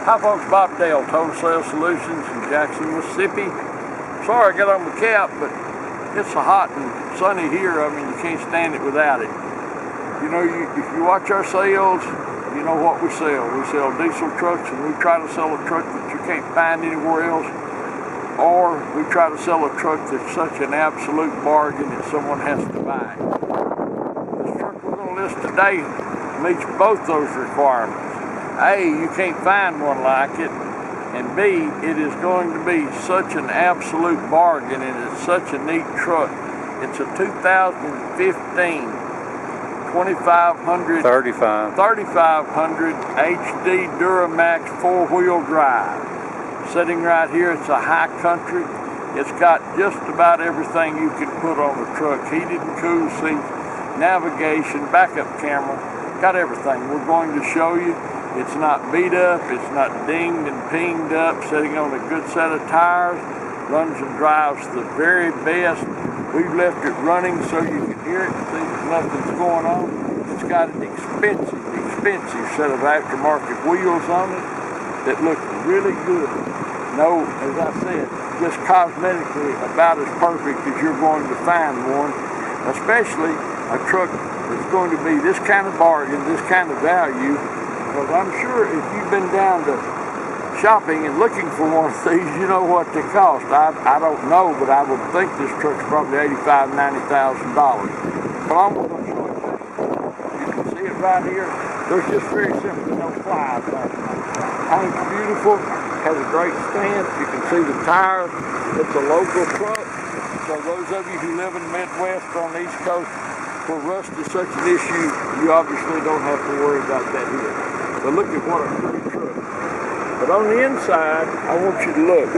Hi folks, Bob Dale, Total Sales Solutions in Jackson, Mississippi. Sorry I got on the cap, but it's so hot and sunny here, I mean you can't stand it without it. You know, if you watch our sales, you know what we sell. We sell diesel trucks, and we try to sell a truck that you can't find anywhere else, or we try to sell a truck that's such an absolute bargain that someone has to buy. This truck we're going to list today meets both those requirements. A, you can't find one like it, and B, it is going to be such an absolute bargain, and it's such a neat truck. It's a 2015 3500 HD Duramax 4-wheel drive. Sitting right here, it's a high country. It's got just about everything you can put on a truck. Heated and cool seats, navigation, backup camera, got everything. We're going to show you. It's not beat up, it's not dinged and pinged up, sitting on a good set of tires, runs and drives the very best. We've left it running so you can hear it and see that nothing's going on. It's got an expensive set of aftermarket wheels on it that look really good. No, as I said, just cosmetically about as perfect as you're going to find one, especially a truck that's going to be this kind of bargain, this kind of value. Because I'm sure if you've been down to shopping and looking for one of these, you know what they cost. I don't know, but I would think this truck's probably $85,000 to $90,000. But I'm going to show it to you. You can see it right here. There's just very simply no flies on it. Paint's beautiful, has a great stance. You can see the tires. It's a local truck. So those of you who live in the Midwest or on the East Coast, where rust is such an issue, you obviously don't have to worry about that here. But look at what a pretty truck. But on the inside, I want you to look.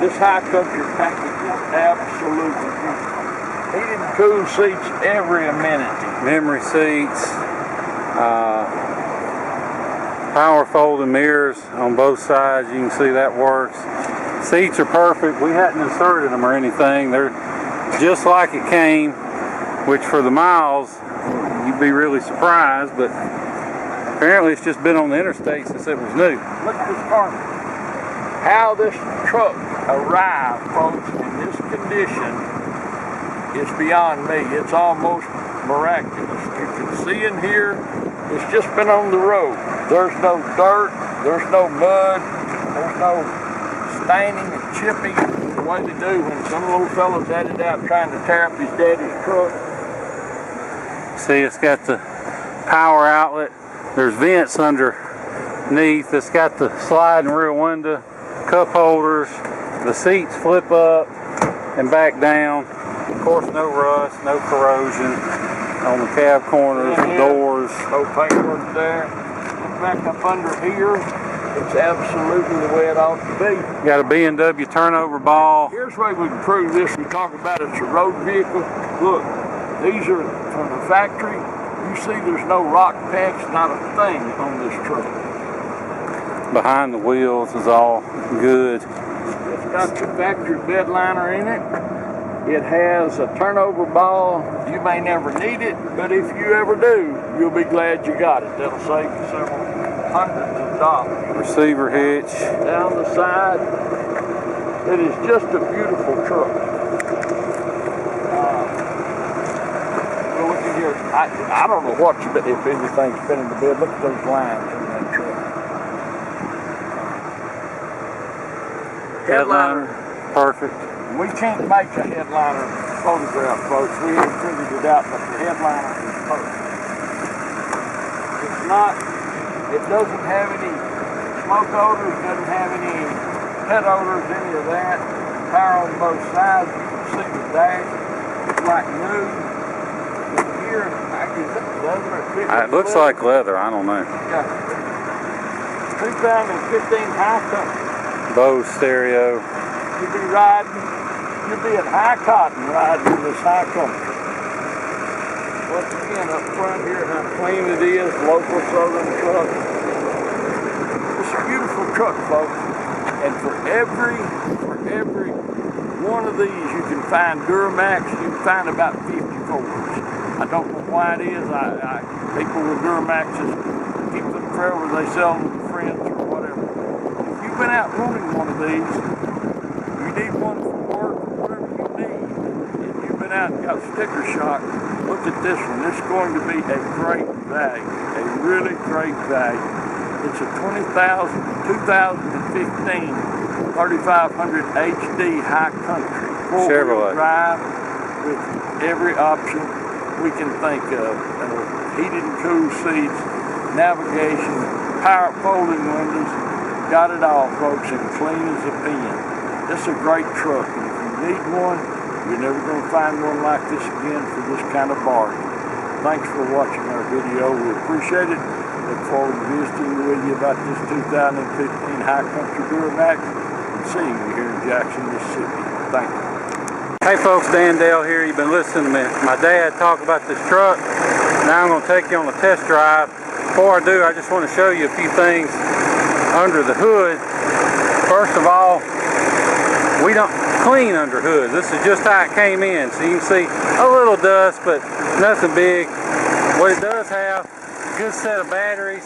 This high country package is absolutely beautiful. Heated and cool seats, every amenity. Memory seats, power folding mirrors on both sides. You can see that works. Seats are perfect. We hadn't inserted them or anything. They're just like it came, which for the miles, you'd be really surprised, but apparently it's just been on the interstate since it was new. Look at this carpet. How this truck arrived, folks, in this condition is beyond me. It's almost miraculous. You can see in here, it's just been on the road. There's no dirt, there's no mud, there's no staining and chipping the way they do when some little fellas had it out trying to tear up his daddy's truck. See, it's got the power outlet. There's vents underneath. It's got the sliding rear window, cup holders. The seats flip up and back down. Of course, no rust, no corrosion on the cab corners, the doors. No paintwork there. Look back up under here. It's absolutely the way it ought to be. Got a BMW turnover ball. Here's where we can prove this. We talk about it's a road vehicle. Look, these are from the factory. You see there's no rock packs, not a thing on this truck. Behind the wheels is all good. It's got the factory bed liner in it. It has a turnover ball. You may never need it, but if you ever do, you'll be glad you got it. That'll save you several hundreds of dollars. Receiver hitch. Down the side. It is just a beautiful truck. Look at here. I don't know what, if anything's been in the bed. Look at those lines in that truck. Headliner. Perfect. We can't make a headliner photograph, folks. We haven't figured it out, but the headliner is perfect. It's not, it doesn't have any smoke odors, doesn't have any pet odors, any of that. Power on both sides. You can see the dash. It's like new. And here, is it leather? It looks like leather, I don't know. Yeah. 2015 high country. Bose stereo. You'll be in high cotton riding in this high country. Once again, up front here, how clean it is, local southern truck. It's a beautiful truck, folks. And for every one of these, you can find Duramax. You can find about 54s. I don't know why it is. People with Duramaxes keep them forever. They sell them to friends or whatever. of these. You need one for work, whatever you need. If you've been out and got sticker shock, look at this one. It's going to be a great value, a really great value. It's a 2015 3500 HD high country, four-wheel drive with every option we can think of. Heated and cooled seats, navigation, power folding windows, got it all, folks, and clean as a pin. This is a great truck, and if you need one, you're never going to find one like this again for this kind of bargain. Thanks for watching our video. We appreciate it. Look forward to visiting with you about this 2015 High Country Duramax and seeing you here in Jackson, Mississippi. Thank you. Hey folks, Dan Dale here. You've been listening to my dad talk about this truck. Now I'm going to take you on a test drive. Before I do, I just want to show you a few things under the hood. First of all, we don't clean under hood. This is just how it came in. So you can see a little dust, but nothing big. What it does have, a good set of batteries.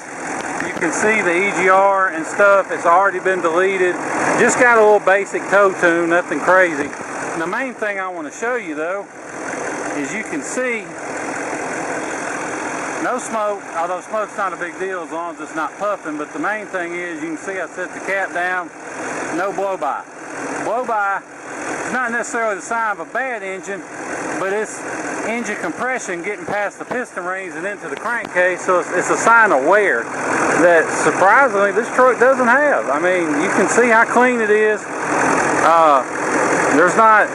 You can see the EGR and stuff. It's already been deleted. Just got a little basic toe tune, nothing crazy. And the main thing I want to show you though, is you can see no smoke, although smoke's not a big deal as long as it's not puffing, but the main thing is you can see I set the cap down, no blow-by. Blow-by is not necessarily the sign of a bad engine, but it's engine compression getting past the piston rings and into the crankcase, so it's a sign of wear that surprisingly this truck doesn't have. I mean, you can see how clean it is. There's not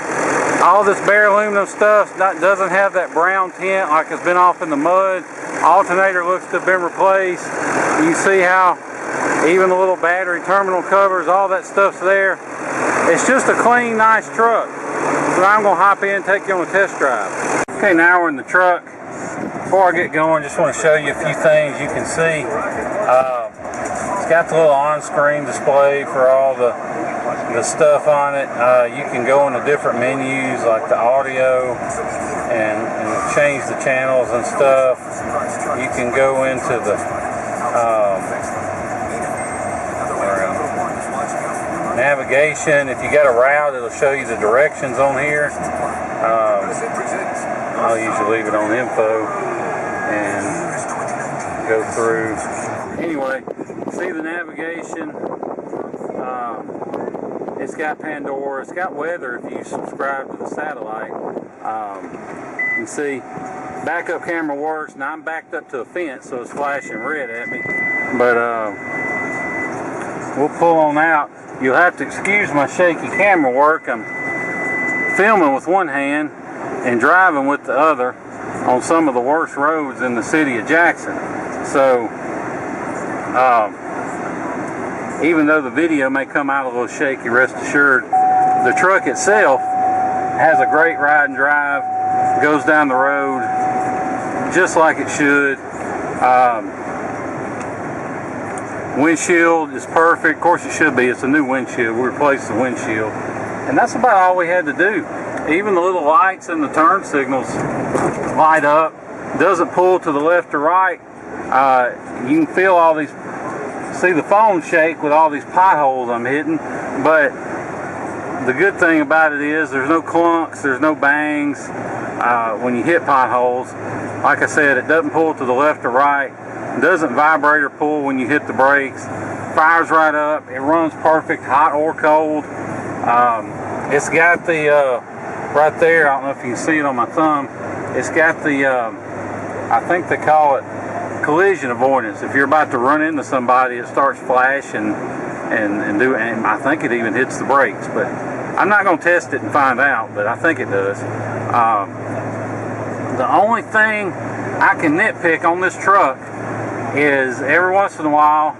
all this bare aluminum stuff, doesn't have that brown tint like it's been off in the mud. Alternator looks to have been replaced. You can see how even the little battery terminal covers, all that stuff's there. It's just a clean, nice truck. So I'm going to hop in and take you on a test drive. Okay, now we're in the truck. Before I get going, just want to show you a few things you can see. It's got the little on-screen display for all the stuff on it. You can go into different menus like the audio and change the channels and stuff. You can go into the navigation. If you got a route, it'll show you the directions on here. I'll usually leave it on info and go through. Anyway, see the navigation. It's got Pandora. It's got weather if you subscribe to the satellite. You can see backup camera works. Now I'm backed up to a fence, so it's flashing red at me. But we'll pull on out. You'll have to excuse my shaky camera work. I'm filming with one hand and driving with the other on some of the worst roads in the city of Jackson. So even though the video may come out a little shaky, rest assured the truck itself has a great ride and drive, goes down the road just like it should. Windshield is perfect. Of course it should be. It's a new windshield. We replaced the windshield. And that's about all we had to do. Even the little lights and the turn signals light up. Doesn't pull to the left or right. You can feel all these, see the phone shake with all these potholes I'm hitting. But the good thing about it is there's no clunks, there's no bangs when you hit potholes. Like I said, it doesn't pull to the left or right. It doesn't vibrate or pull when you hit the brakes. Fires right up. It runs perfect, hot or cold. It's got the, right there, I don't know if you can see it on my thumb, it's got the, I think they call it collision avoidance. If you're about to run into somebody, it starts flashing and I think it even hits the brakes. But I'm not going to test it and find out, but I think it does. The only thing I can nitpick on this truck is every once in a while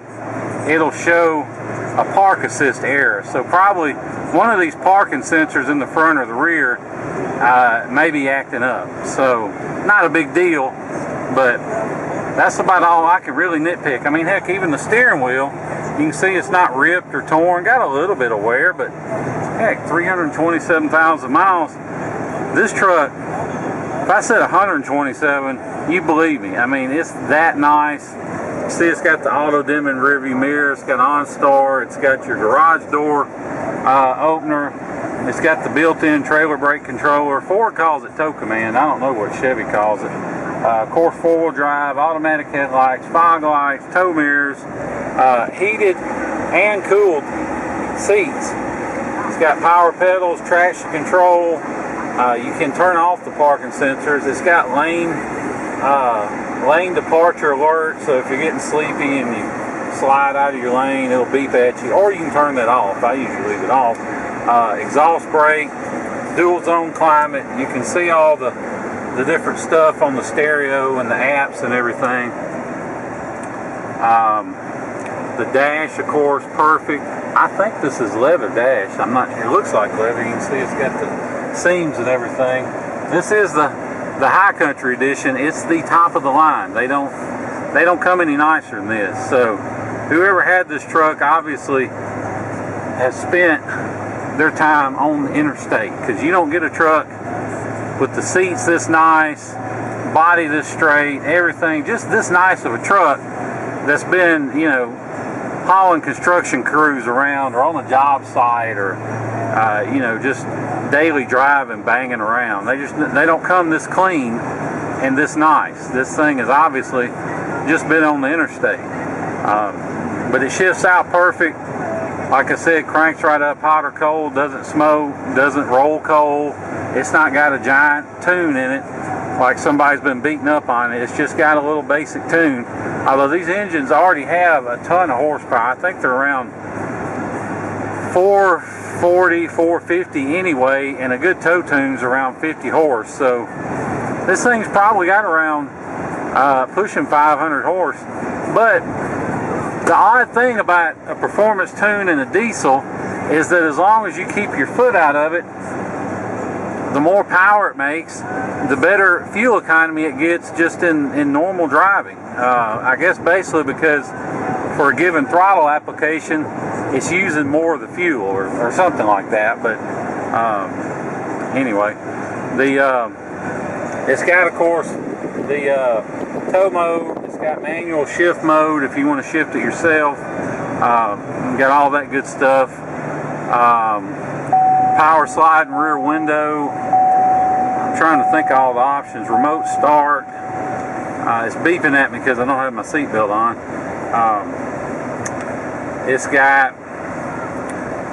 it'll show a park assist error. So probably one of these parking sensors in the front or the rear may be acting up. So not a big deal, but that's about all I can really nitpick. I mean, heck, even the steering wheel, you can see it's not ripped or torn. Got a little bit of wear, but heck, 327,000 miles. This truck, if I said 127, you believe me. I mean, it's that nice. See, it's got the auto dimming rearview mirror, it's got OnStar, it's got your garage door opener, it's got the built-in trailer brake controller. Ford calls it tow command. I don't know what Chevy calls it. Of course, four-wheel drive, automatic headlights, fog lights, tow mirrors, heated and cooled seats. It's got power pedals, traction control. You can turn off the parking sensors. It's got lane departure alert, so if you're getting sleepy and you slide out of your lane, it'll beep at you, or you can turn that off. I usually leave it off. Exhaust brake, dual zone climate. You can see all the different stuff on the stereo and the apps and everything. The dash, of course, perfect. I think this is leather dash. I'm not sure. It looks like leather. You can see it's got the seams and everything. This is the High Country edition. It's the top of the line. They don't come any nicer than this. So whoever had this truck obviously has spent their time on the interstate, because you don't get a truck with the seats this nice, body this straight, everything just this nice of a truck that's been, you know, hauling construction crews around or on a job site, or you know, just daily driving, banging around. They don't come this clean and this nice. This thing has obviously just been on the interstate. But it shifts out perfect. Like I said, cranks right up hot or cold, doesn't smoke, doesn't roll cold. It's not got a giant tune in it like somebody's been beating up on it. It's just got a little basic tune. Although these engines already have a ton of horsepower. I think they're around 440, 450 anyway, and a good tow tune's around 50 horse. So this thing's probably got around pushing 500 horse. But the odd thing about a performance tune in a diesel is that as long as you keep your foot out of it, the more power it makes, the better fuel economy it gets just in normal driving. I guess basically because for a given throttle application, it's using more of the fuel or something like that. But anyway, it's got, of course, the tow mode. It's got manual shift mode if you want to shift it yourself. Got all that good stuff. Power sliding rear window. I'm trying to think of all the options. Remote start. It's beeping at me because I don't have my seatbelt on. It's got,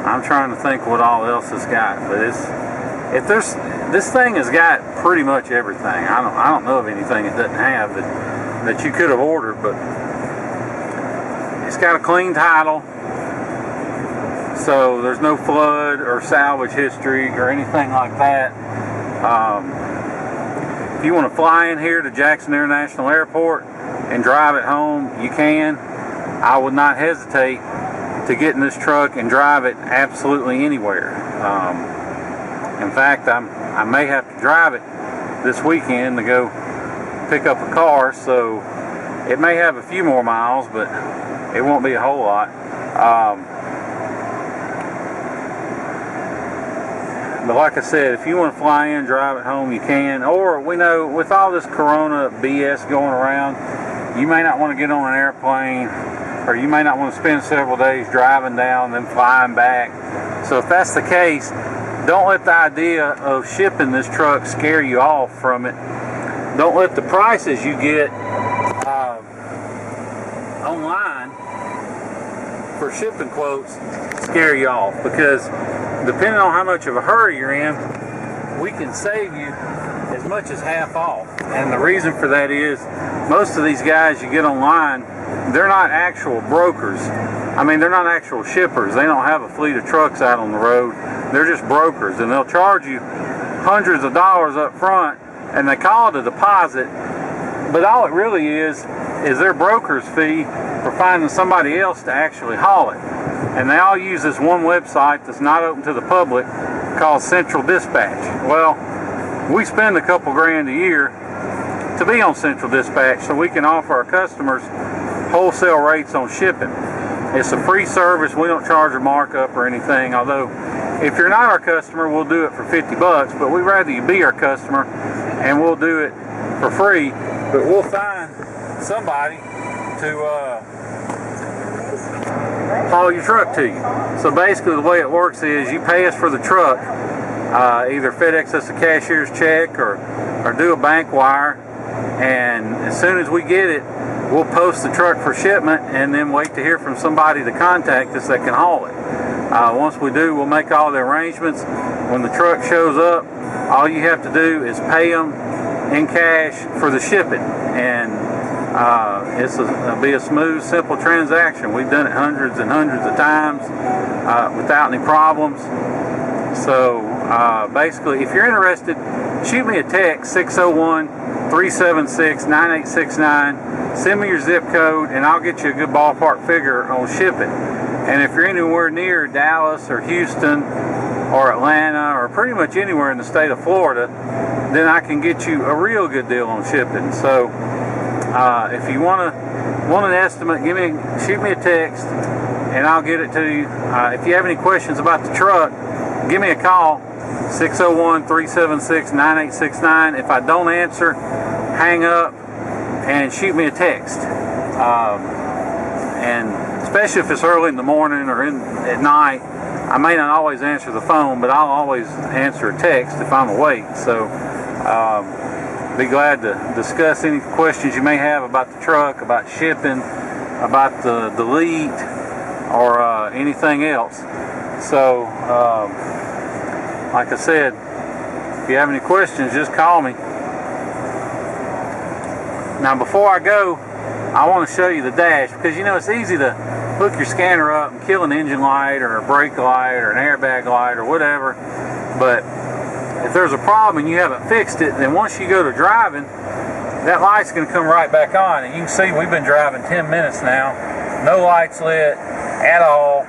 I'm trying to think what all else it's got, but this thing has got pretty much everything. I don't know of anything it doesn't have that you could have ordered, but it's got a clean title. So there's no flood or salvage history or anything like that. If you want to fly in here to Jackson International Airport and drive it home, you can. I would not hesitate to get in this truck and drive it absolutely anywhere. In fact, I may have to drive it this weekend to go pick up a car, so it may have a few more miles, but it won't be a whole lot. But like I said, if you want to fly in, drive it home, you can. Or we know with all this Corona BS going around, you may not want to get on an airplane, or you may not want to spend several days driving down then flying back. So if that's the case, don't let the idea of shipping this truck scare you off from it. Don't let the prices you get online for shipping quotes scare you off, because depending on how much of a hurry you're in, we can save you as much as half off. And the reason for that is most of these guys you get online, they're not actual brokers. I mean, they're not actual shippers. They don't have a fleet of trucks out on the road. They're just brokers, and they'll charge you hundreds of dollars up front, and they call it a deposit, but all it really is their broker's fee for finding somebody else to actually haul it. And they all use this one website that's not open to the public called Central Dispatch. Well, we spend a couple grand a year to be on Central Dispatch so we can offer our customers wholesale rates on shipping. It's a free service. We don't charge a markup or anything, although if you're not our customer, we'll do it for 50 bucks, but we'd rather you be our customer and we'll do it for free. But we'll find somebody to haul your truck to you. So basically the way it works is you pay us for the truck, either FedEx us a cashier's check or do a bank wire, and as soon as we get it, we'll post the truck for shipment and then wait to hear from somebody to contact us that can haul it. Once we do, we'll make all the arrangements. When the truck shows up, all you have to do is pay them in cash for the shipping, and it'll be a smooth, simple transaction. We've done it hundreds and hundreds of times without any problems. So basically, if you're interested, shoot me a text, 601-376-9869. Send me your zip code and I'll get you a good ballpark figure on shipping. And if you're anywhere near Dallas or Houston or Atlanta or pretty much anywhere in the state of Florida, then I can get you a real good deal on shipping. So if you want an estimate, shoot me a text and I'll get it to you. If you have any questions about the truck, give me a call, 601-376-9869. If I don't answer, hang up and shoot me a text. And especially if it's early in the morning or at night, I may not always answer the phone, but I'll always answer a text if I'm awake. So be glad to discuss any questions you may have about the truck, about shipping, about the delete, or anything else. So like I said, if you have any questions, just call me. Now before I go, I want to show you the dash, because you know it's easy to hook your scanner up and kill an engine light or a brake light or an airbag light or whatever, but if there's a problem and you haven't fixed it, then once you go to driving, that light's going to come right back on. And you can see we've been driving 10 minutes now, no lights lit at all.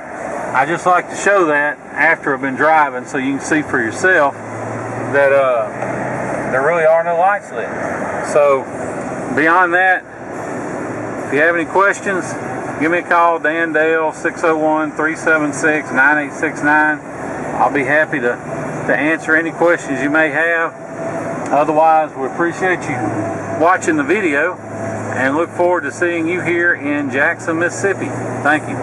I just like to show that after I've been driving so you can see for yourself that there really are no lights lit. So beyond that, if you have any questions, give me a call, Dan Dale, 601-376-9869. I'll be happy to answer any questions you may have. Otherwise, we appreciate you watching the video and look forward to seeing you here in Jackson, Mississippi. Thank you.